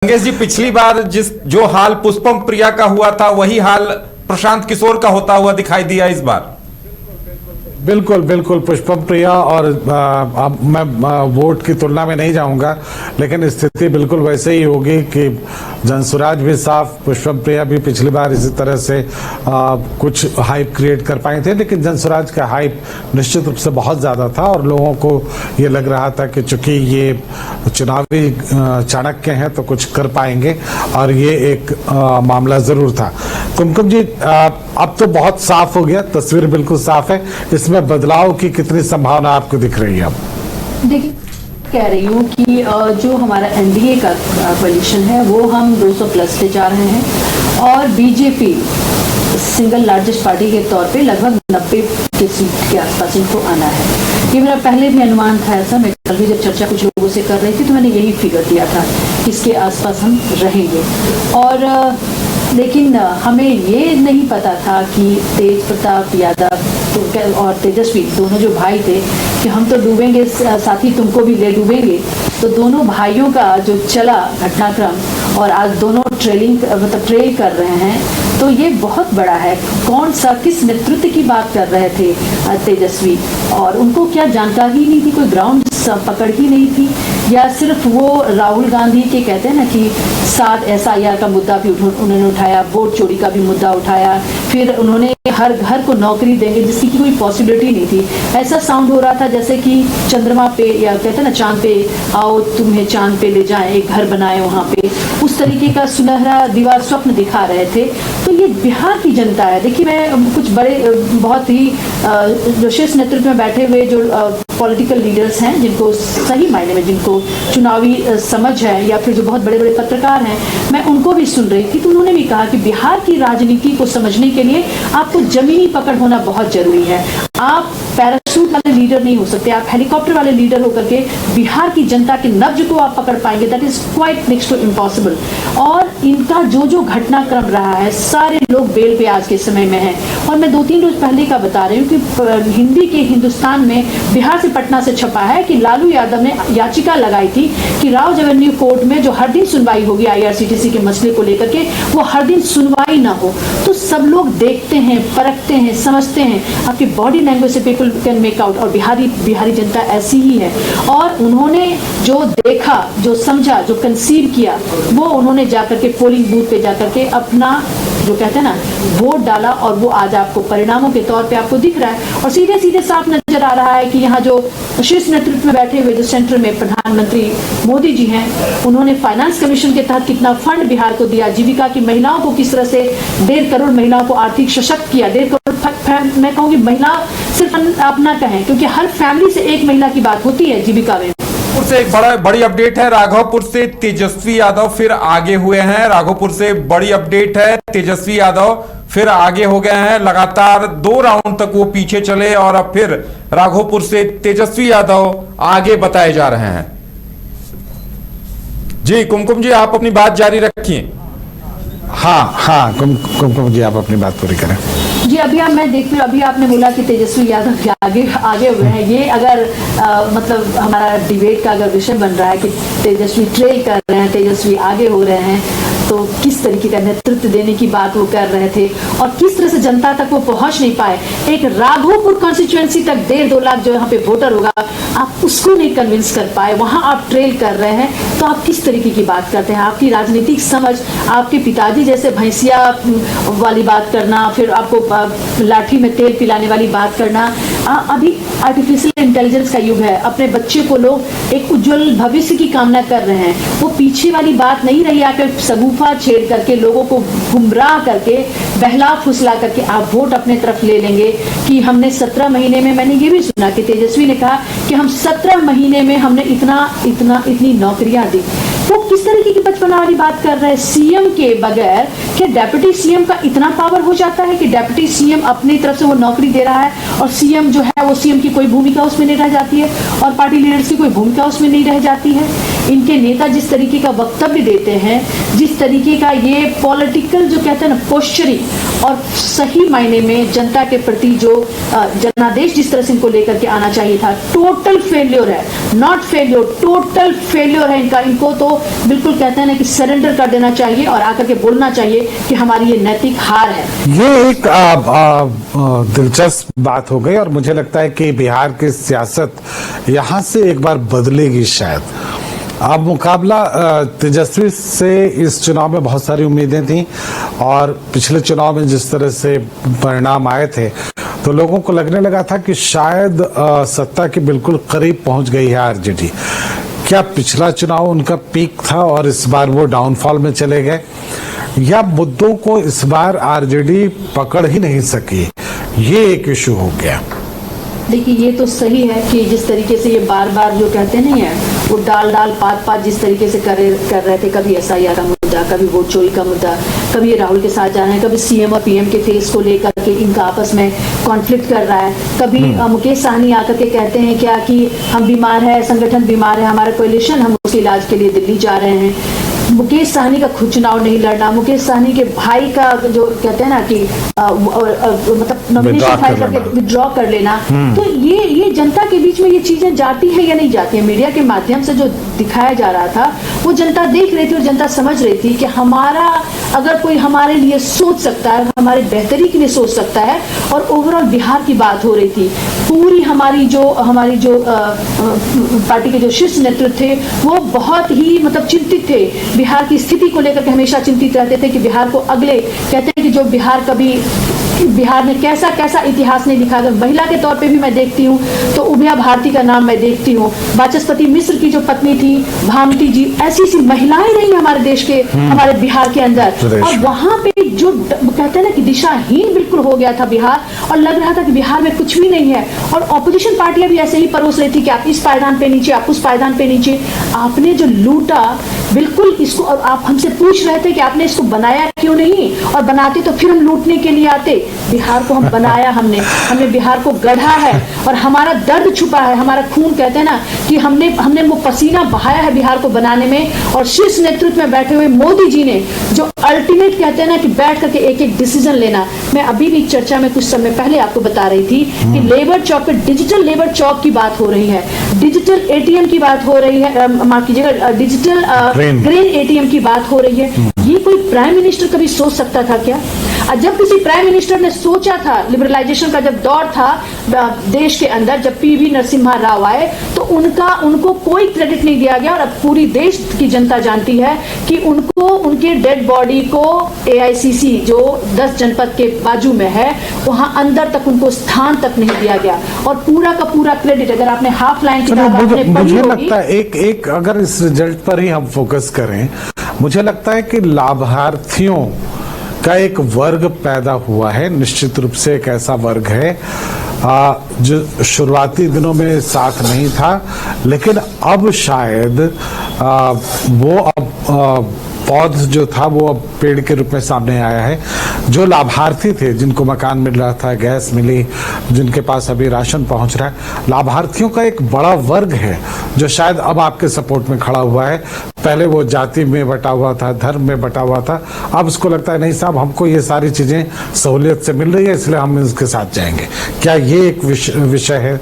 मंगेश जी, पिछली बार जो हाल पुष्पम प्रिया का हुआ था वही हाल प्रशांत किशोर का होता हुआ दिखाई दिया इस बार। बिल्कुल बिल्कुल पुष्पम प्रिया और अब मैं वोट की तुलना में नहीं जाऊंगा, लेकिन स्थिति बिल्कुल वैसे ही होगी कि जनसुराज भी साफ, पुष्पम प्रिया भी पिछली बार इसी तरह से कुछ हाइप क्रिएट कर पाए थे, लेकिन जनसुराज का हाइप निश्चित रूप से बहुत ज़्यादा था और लोगों को ये लग रहा था कि चूंकि ये चुनावी चाणक्य हैं तो कुछ कर पाएंगे, और ये एक मामला ज़रूर था। कुमकुम जी, अब तो बहुत साफ हो गया, तस्वीर बिल्कुल साफ है, इसमें बदलाव की कितनी संभावना आपको दिख रही है? अब देखिए, कह रही हूँ कि जो हमारा एनडीए का कोalition है वो हम 200 प्लस पे जा रहे हैं और बीजेपी सिंगल लार्जेस्ट पार्टी के तौर पे लगभग 90 के सीट के आसपास इनको आना है। ये मेरा पहले भी अनुमान था ऐसा। मैं कल भी जब चर्चा कुछ लोगों से कर रही थी तो मैंने यही फिगर दिया था कि इसके आसपास हम रहेंगे। और लेकिन हमें ये नहीं पता था कि तेज प्रताप यादव और तेजस्वी दोनों जो भाई थे कि हम तो डूबेंगे, साथ ही तुमको भी ले डूबेंगे। तो दोनों भाइयों का जो चला घटनाक्रम और आज दोनों ट्रेल कर रहे हैं, तो ये बहुत बड़ा है। कौन सा किस नेतृत्व की बात कर रहे थे तेजस्वी, और उनको क्या जानकारी नहीं थी, कोई ग्राउंड पकड़ ही नहीं थी, या सिर्फ वो राहुल गांधी के कहते हैं ना कि 7 SIR का मुद्दा भी उन्होंने उठाया, वोट चोरी का भी मुद्दा उठाया, फिर उन्होंने हर घर को नौकरी देंगे जिसकी की कोई पॉसिबिलिटी नहीं थी। ऐसा साउंड हो रहा था जैसे कि चंद्रमा पे, या कहते हैं ना चांद पे आओ तुम्हें चांद पे ले जाएं, एक घर बनाए वहाँ पे, उस तरीके का सुनहरा दीवार स्वप्न दिखा रहे थे। तो ये बिहार की जनता है। देखिए, मैं कुछ बड़े बहुत ही जो शीर्ष नेतृत्व में बैठे हुए जो पॉलिटिकल लीडर्स हैं, जिनको सही मायने में जिनको चुनावी समझ है, या फिर जो बहुत बड़े बड़े पत्रकार हैं, मैं उनको भी सुन रही थी। तो उन्होंने भी कहा कि बिहार की राजनीति को समझने के लिए आपको जमीनी पकड़ होना बहुत जरूरी है। आप पैराशूट वाले लीडर नहीं हो सकते, आप हेलीकॉप्टर वाले लीडर होकर के बिहार की जनता के नब्ज को आप पकड़ पाएंगे, that is quite next to impossible. और इनका जो जो घटनाक्रम रहा है, सारे लोग बेल पे आज के समय में हैं। और मैं 2-3 रोज पहले का बता रही हूँ कि हिंदी के हिंदुस्तान में बिहार से पटना से छपा है कि लालू यादव ने याचिका लगाई थी कि राव एवेन्यू कोर्ट में जो हर दिन सुनवाई होगी IRCTC के मसले को लेकर के, वो हर दिन सुनवाई ना हो। तो सब लोग देखते हैं, परखते हैं, समझते हैं, आपकी बॉडी लैंग्वेज से पीपल कैन मेक आउट। और बिहारी जनता ऐसी ही है। और उन्होंने जो देखा, जो समझा, जो कंसीव किया, वो उन्होंने जाकर के पोलिंग बूथ पे जाकर के अपना जो कहते हैं ना वोट डाला, और वो आज आपको परिणामों के तौर पे आपको दिख रहा है। और सीधे सीधे साफ नजर आ रहा है कि यहाँ जो शीर्ष नेतृत्व में बैठे हुए जो सेंटर में प्रधानमंत्री मोदी जी हैं, उन्होंने फाइनेंस कमीशन के तहत कितना फंड बिहार को दिया, जीविका की महिलाओं को किस तरह से 1.5 करोड़ महिलाओं को आर्थिक सशक्त किया। 1.5 करोड़ मैं कहूँगी महिला सिर्फ आप ना कहें, क्योंकि हर फैमिली से एक महिला की बात होती है जीविका में। से एक बड़ी अपडेट है, राघोपुर से तेजस्वी यादव फिर आगे हुए हैं। राघोपुर से बड़ी अपडेट है, तेजस्वी यादव फिर आगे हो गए हैं। लगातार 2 राउंड तक वो पीछे चले और अब फिर राघोपुर से तेजस्वी यादव आगे बताए जा रहे हैं। जी कुमकुम जी, आप अपनी बात जारी रखिए। हाँ, कुमकुम जी आप अपनी बात पूरी करें। जी, मैं देख रही हूँ, अभी आपने बोला कि तेजस्वी यादव आगे हुए हैं। ये अगर मतलब हमारा डिबेट का अगर विषय बन रहा है कि तेजस्वी ट्रेल कर रहे हैं, तेजस्वी आगे हो रहे हैं, तो किस तरीके का नेतृत्व देने की बात वो कर रहे थे और किस तरह से जनता तक वो पहुंच नहीं पाए। एक राघोपुर कॉन्स्टिट्यूएंसी तक 1.5-2 लाख जो यहाँ पे वोटर होगा, आप उसको नहीं कन्विंस कर पाए, वहां आप ट्रेल कर रहे हैं। तो आप किस तरीके की बात करते हैं? आपकी राजनीतिक समझ, आपके पिताजी जैसे भैंसिया वाली बात करना, फिर आपको लाठी में तेल पिलाने वाली बात करना। अभी आर्टिफिशियल इंटेलिजेंस का युग है, अपने बच्चे को लोग एक उज्जवल भविष्य की कामना कर रहे हैं। वो पीछे वाली बात नहीं रही, आकर सबूफा छेड़ करके लोगों को गुमराह करके बहला फुसला करके आप वोट अपने तरफ ले लेंगे। कि हमने 17 महीने में, मैंने ये भी सुना कि तेजस्वी ने कहा कि हम 17 महीने में हमने इतनी नौकरियां दी। वो किस तरीके की बचपना वाली बात कर रहे हैं? सीएम के बगैर क्या डेप्यूटी सीएम का इतना पावर हो जाता है कि डेप्यूटी सीएम अपनी तरफ से वो नौकरी दे रहा है और सीएम जो है वो सीएम की कोई भूमिका उसमें नहीं रह जाती है और पार्टी लीडर्स की कोई भूमिका उसमें नहीं रह जाती है? इनके नेता जिस तरीके का वक्तव्य देते हैं, जिस तरीके का ये पॉलिटिकल जो कहते हैं ना पोस्चरिंग, और सही मायने में जनता के प्रति जो जनादेश जिस तरह से इनको लेकर के आना चाहिए था, टोटल फेल्योर है, नॉट फेल्योर, टोटल फेल्योर है इनका। इनको तो बिल्कुल कहते हैं ना कि सरेंडर कर देना चाहिए और आकर के बोलना चाहिए कि हमारी ये नैतिक हार है। ये एक दिलचस्प बात हो गई और मुझे लगता है कि बिहार की सियासत यहाँ से एक बार बदलेगी शायद। अब मुकाबला तेजस्वी से इस चुनाव में बहुत सारी उम्मीदें थी और पिछले चुनाव में जिस तरह से परिणाम आए थे तो लोगों को लगने लगा था कि शायद सत्ता के बिल्कुल करीब पहुंच गई है आरजेडी। क्या पिछला चुनाव उनका पीक था और इस बार वो डाउनफॉल में चले गए, या मुद्दों को इस बार आरजेडी पकड़ ही नहीं सकी, ये एक इशू हो गया? देखिए, ये तो सही है कि जिस तरीके से ये बार बार जो कहते नहीं है वो डाल पात जिस तरीके से कर रहे थे, कभी SIR का मुद्दा, कभी वोट चोरी का मुद्दा, कभी ये राहुल के साथ जा रहे हैं, कभी CM और PM के फेस को लेकर के इनका आपस में कॉन्फ्लिक्ट कर रहा है, कभी मुकेश सहनी आकर के कहते हैं क्या कि हम बीमार है, संगठन बीमार है, हमारा कोalition, हम उसके इलाज के लिए दिल्ली जा रहे हैं। मुकेश सहनी का खुद चुनाव नहीं लड़ना, मुकेश सहनी के भाई का जो कहते हैं ना कि मतलब नॉमिनेशन फाइल करके विड्रॉ कर लेना, तो ये जनता के बीच में ये चीजें जाती है या नहीं जाती है? मीडिया के माध्यम से जो दिखाया जा रहा था वो जनता देख रही थी और जनता समझ रही थी कि हमारा अगर कोई हमारे लिए सोच सकता है, हमारे बेहतरी के लिए सोच सकता है। और ओवरऑल बिहार की बात हो रही थी, पूरी हमारी जो पार्टी के जो शीर्ष नेतृत्व थे वो बहुत ही मतलब चिंतित थे, बिहार की स्थिति को लेकर के हमेशा चिंतित रहते थे कि बिहार को अगले कहते हैं कि जो बिहार कभी बिहार में कैसा कैसा इतिहास नहीं लिखा गया। महिला के तौर पे भी मैं देखती हूँ तो उभया भारती का नाम मैं देखती हूँ, वाचस्पति मिश्र की जो पत्नी थी भामती जी, ऐसी ऐसी महिलाएं रही हमारे देश के हमारे बिहार के अंदर। और वहां पे जो कहते हैं ना कि दिशाहीन बिल्कुल हो गया था बिहार, और लग रहा था कि बिहार में कुछ भी नहीं है। और ऑपोजिशन पार्टियां भी ऐसे ही परोस रही थी कि आप इस पायदान पे नीचे, आप उस पायदान पे नीचे। आपने जो लूटा बिल्कुल इसको, और आप हमसे पूछ रहे थे कि आपने इसको बनाया क्यों नहीं, और बनाते तो फिर हम लूटने के लिए आते। बिहार को हम बनाया, हमने बिहार को गढ़ा है और हमारा दर्द छुपा है, हमारा खून कहते हैं ना कि हमने वो पसीना बहाया है बिहार को बनाने में। और शीर्ष नेतृत्व में बैठे हुए मोदी जी ने जो अल्टीमेट कहते हैं ना कि बैठ करके एक एक डिसीजन लेना। मैं अभी भी चर्चा में कुछ समय पहले आपको बता रही थी कि लेबर चौक पे डिजिटल लेबर चौक की बात हो रही है, डिजिटल ATM की बात हो रही है, माफ कीजिएगा डिजिटल ग्रेन ATM की बात हो रही है। ये कोई प्राइम मिनिस्टर कभी सोच सकता था क्या? जब किसी प्राइम मिनिस्टर ने सोचा था, लिबरलाइजेशन का जब दौर था देश के अंदर, जब PV नरसिम्हा राव आए तो उनको कोई क्रेडिट नहीं दिया गया। और अब पूरी देश की जनता जानती है कि उनको उनके डेड बॉडी को AICC जो 10 जनपद के बाजू में है वहां अंदर तक उनको स्थान तक नहीं दिया गया। और पूरा का पूरा क्रेडिट, अगर आपने हाफ लाइन मुझे लगता है एक अगर इस रिजल्ट पर ही हम फोकस करें, मुझे लगता है कि लाभार्थियों का एक वर्ग पैदा हुआ है, निश्चित रूप से एक ऐसा वर्ग है जो शुरुआती दिनों में साथ नहीं था, लेकिन अब शायद वो अब पौध जो था वो अब पेड़ के रूप में सामने आया है। जो लाभार्थी थे, जिनको मकान मिल रहा था, गैस मिली, जिनके पास अभी राशन पहुंच रहा है, लाभार्थियों का एक बड़ा वर्ग है जो शायद अब आपके सपोर्ट में खड़ा हुआ है। पहले वो जाति में बटा हुआ था, धर्म में बटा हुआ था, अब उसको लगता है नहीं साहब हमको ये सारी चीजें सहूलियत से मिल रही है इसलिए हम इसके साथ जाएंगे। क्या ये एक विषय है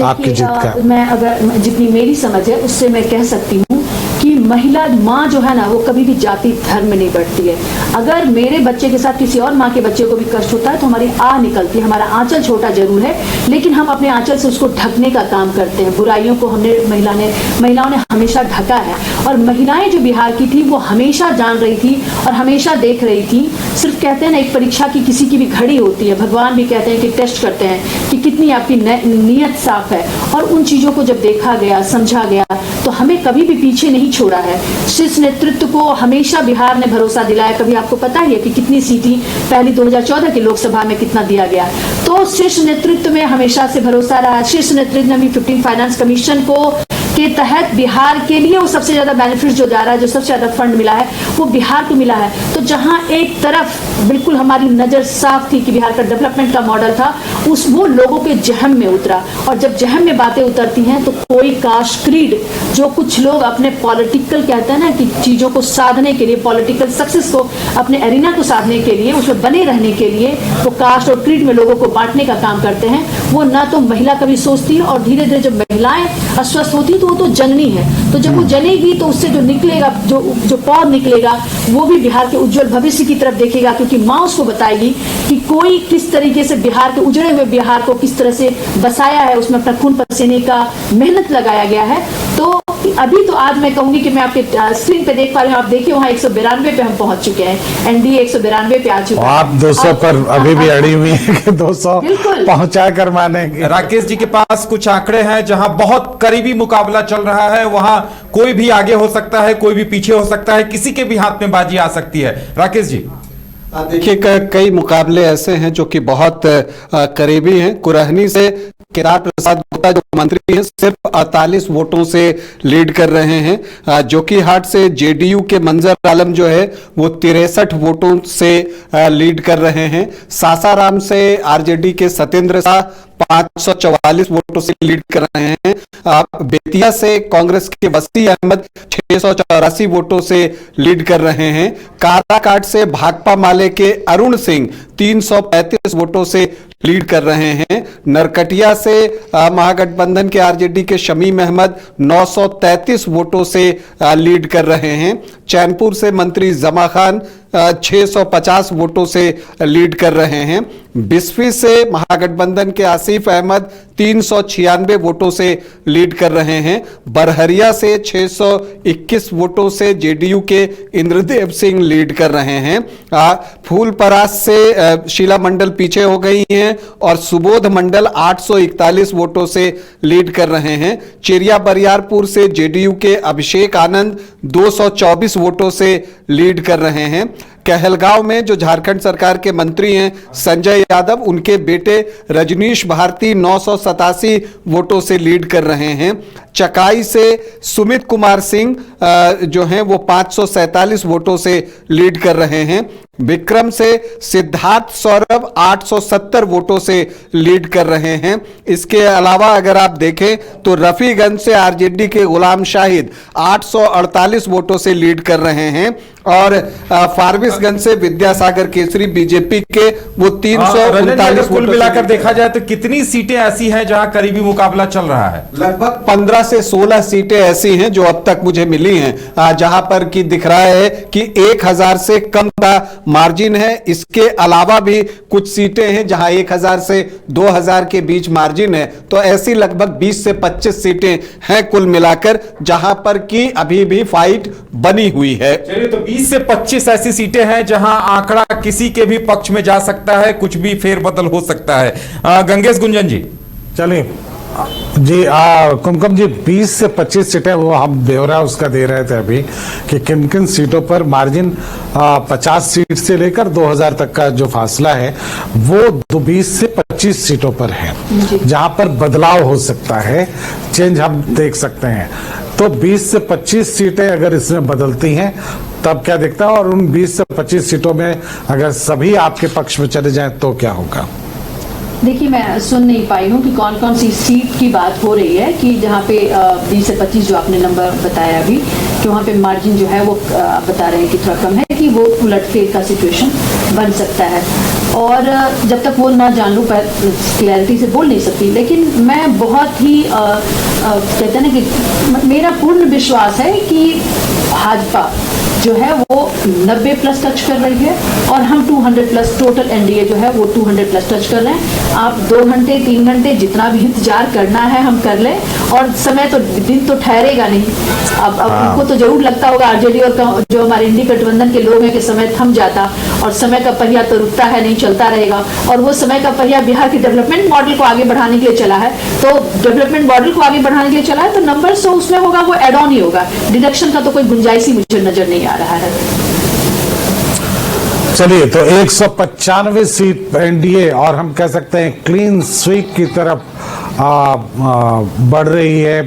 आपकी जीत का? मैं अगर जितनी मेरी समझ है उससे मैं कह सकती हूँ कि महिला माँ जो है ना वो कभी भी जाति धर्म में नहीं बढ़ती है। अगर मेरे बच्चे के साथ किसी और माँ के बच्चे को भी कष्ट होता है तो हमारी आह निकलती है। हमारा आंचल छोटा जरूर है लेकिन हम अपने आंचल से उसको ढकने का काम करते हैं। बुराइयों को महिलाओं ने हमेशा ढका है। और महिलाएं जो बिहार की थी वो हमेशा जान रही थी और हमेशा देख रही थी। सिर्फ कहते हैं ना एक परीक्षा की किसी की भी घड़ी होती है, भगवान भी कहते हैं कि टेस्ट करते हैं कि कितनी आपकी नीयत साफ है। और उन चीजों को जब देखा गया, समझा गया तो हमें कभी भी पीछे नहीं छोड़ा है। शीर्ष नेतृत्व को हमेशा बिहार ने भरोसा दिलाया। कभी आपको पता ही है कि कितनी सीटें पहली 2014 की लोकसभा में कितना दिया गया। तो शीर्ष नेतृत्व में हमेशा से भरोसा रहा। शीर्ष नेतृत्व ने भी 15 फाइनेंस कमीशन को के तहत बिहार के लिए वो सबसे ज्यादा बेनिफिट जो जा रहा है, जो सबसे ज्यादा फंड मिला है वो बिहार को मिला है। तो जहां एक तरफ बिल्कुल हमारी नजर साफ थी कि बिहार का डेवलपमेंट का मॉडल था, उस वो लोगों के जहम में उतरा। और जब जहम में बातें उतरती हैं तो कोई कास्ट क्रीड, जो कुछ लोग अपने पॉलिटिकल कहते हैं ना कि चीजों को साधने के लिए, पॉलिटिकल सक्सेस को, अपने एरिना को साधने के लिए, उसमें बने रहने के लिए वो कास्ट और क्रीड में लोगों को बांटने का काम करते हैं। वो ना तो महिला कभी सोचती है, और धीरे धीरे जब महिलाएं अस्वस्थ होती तो वो तो जननी है, तो जब वो जनेगी तो उससे जो निकलेगा, जो पौध निकलेगा वो भी बिहार के उज्जवल भविष्य की तरफ देखेगा, क्योंकि माँ उसको बताएगी कि कोई किस तरीके से बिहार के उजड़े हुए बिहार को किस तरह से बसाया है, उसमें अपना खून पसीने का मेहनत लगाया गया है। तो अभी तो आज मैं कहूंगी कि मैं आपके स्क्रीन पे देख पा रही हूँ, आप देखिए वहाँ 192 पे हम पहुंच चुके हैं, एनडीए 192 पे आ चुका है। आप 200 पर अभी भी अड़ी हुई है कि 200 बिल्कुल पहुंचा कर मानेंगे। राकेश जी के पास कुछ आंकड़े हैं, जहां बहुत करीबी मुकाबला चल रहा है, वहां कोई भी आगे हो सकता है, कोई भी पीछे हो सकता है, किसी के भी हाथ में बाजी आ सकती है। राकेश जी देखिए, कई मुकाबले ऐसे हैं जो कि बहुत करीबी हैं। कुरहनी से केदार प्रसाद गुप्ता जो मंत्री हैं सिर्फ 48 वोटों से लीड कर रहे हैं। जोकीहाट से जेडीयू के मंजर आलम जो है वो 63 वोटों से लीड कर रहे हैं। सासाराम से आरजेडी के सत्येंद्र शाह 544 वोटों से लीड कर रहे हैं। बेतिया से कांग्रेस के वसी अहमद 684 वोटों से लीड कर रहे हैं। काराकाट से भाकपा माले के अरुण सिंह 335 वोटों से लीड कर रहे हैं। नरकटिया से महागठबंधन के आरजेडी के शमीम अहमद 933 वोटों से लीड कर रहे हैं। चैनपुर से मंत्री जमा खान 650 वोटों से लीड कर रहे हैं। बिस्फी से महागठबंधन के आसिफ अहमद 396 वोटों से लीड कर रहे हैं। बरहरिया से 621 वोटों से जेडीयू के इंद्रदेव सिंह लीड कर रहे हैं। फूलपरास से शीला मंडल पीछे हो गई हैं और सुबोध मंडल 841 वोटों से लीड कर रहे हैं। चिरिया बरियारपुर से जेडीयू के अभिषेक आनंद 224 वोटों से लीड कर रहे हैं। कहलगांव में जो झारखंड सरकार के मंत्री हैं संजय यादव, उनके बेटे रजनीश भारती 987 वोटों से लीड कर रहे हैं। चकाई से सुमित कुमार सिंह जो हैं वो 547 वोटों से लीड कर रहे हैं। विक्रम से सिद्धार्थ सौरभ 870 वोटों से लीड कर रहे हैं। इसके अलावा अगर आप देखें तो रफीगंज से आरजेडी के गुलाम शाहिद 848 वोटों से लीड कर रहे हैं और फारबिसगंज से विद्यासागर केसरी बीजेपी के वो 339 कुल मिलाकर देखा जाए तो कितनी सीटें ऐसी हैं जहां करीबी मुकाबला चल रहा है? लगभग 15 से 16 सीटें ऐसी हैं जो अब तक मुझे मिली हैं जहां पर कि दिख रहा है कि 1000 से कम का मार्जिन है। इसके अलावा भी कुछ सीटें हैं जहां 1000 से 2000 के बीच मार्जिन है। तो ऐसी लगभग 20 से 25 सीटें हैं कुल मिलाकर जहां पर कि अभी भी फाइट बनी हुई है। चलिए, तो 20 से 25 ऐसी सीटें हैं जहां आंकड़ा किसी के भी पक्ष में जा सकता है, कुछ भी फेरबदल हो सकता है। गंगेश गुंजन जी चलिए जी, कुमकुम जी 20 से 25 सीटें वो हम ब्यौरा उसका दे रहे थे अभी कि किन किन सीटों पर मार्जिन 50 सीट से लेकर 2000 तक का जो फासला है वो 20 से 25 सीटों पर है जहां पर बदलाव हो सकता है, चेंज हम देख सकते हैं। तो 20 से 25 सीटें अगर इसमें बदलती हैं तब क्या दिखता है, और उन 20 से 25 सीटों में अगर सभी आपके पक्ष में चले जाएं तो क्या होगा? देखिए, मैं सुन नहीं पाई हूँ कि कौन कौन सी सीट की बात हो रही है, कि जहाँ पे 20 से 25 जो आपने नंबर बताया अभी कि वहाँ पे मार्जिन जो है वो आप बता रहे हैं कि थोड़ा कम है, कि वो उलटफेर का सिचुएशन बन सकता है। और जब तक वो ना जान लूँ क्लैरिटी से बोल नहीं सकती, लेकिन मैं बहुत ही कहते हैं ना कि मेरा पूर्ण विश्वास है कि भाजपा जो है वो 90 प्लस टच कर रही है और हम 200 प्लस, टोटल एनडीए जो है वो 200 प्लस टच कर रहे हैं। आप 2 घंटे 3 घंटे जितना भी इंतजार करना है हम कर लें, और समय तो दिन तो ठहरेगा नहीं। अब उनको तो जरूर लगता होगा आरजेडी और जो हमारे इंडी गठबंधन के लोग हैं कि समय थम जाता, और समय का पहिया तो रुकता है नहीं, चलता रहेगा। और वो समय का पहिया बिहार के डेवलपमेंट मॉडल को आगे बढ़ाने के लिए चला है, तो डेवलपमेंट मॉडल को आगे बढ़ाने के लिए चला है, तो नंबर तो उसमें होगा, वो एड ऑन ही होगा, डिडक्शन का तो कोई गुंजाइश ही मुझे नजर नहीं आ रहा है। चलिए, तो 195 सीट एनडीए और हम कह सकते हैं क्लीन स्वीप की तरफ बढ़ रही है।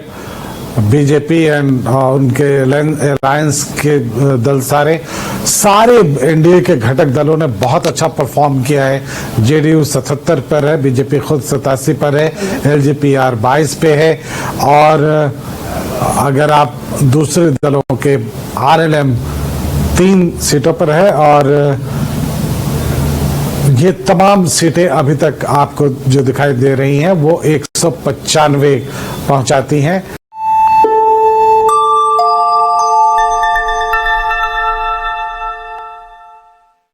बीजेपी एंड उनके अलायंस के दल सारे एनडीए के घटक दलों ने बहुत अच्छा परफॉर्म किया है। जेडीयू 77 पर है, बीजेपी खुद 87 पर है, एलजेपीआर 22 पे है, और अगर आप दूसरे दलों के आरएलएम 3 सीटों पर है, और ये तमाम सीटें अभी तक आपको जो दिखाई दे रही हैं वो 195 पहुंचाती हैं।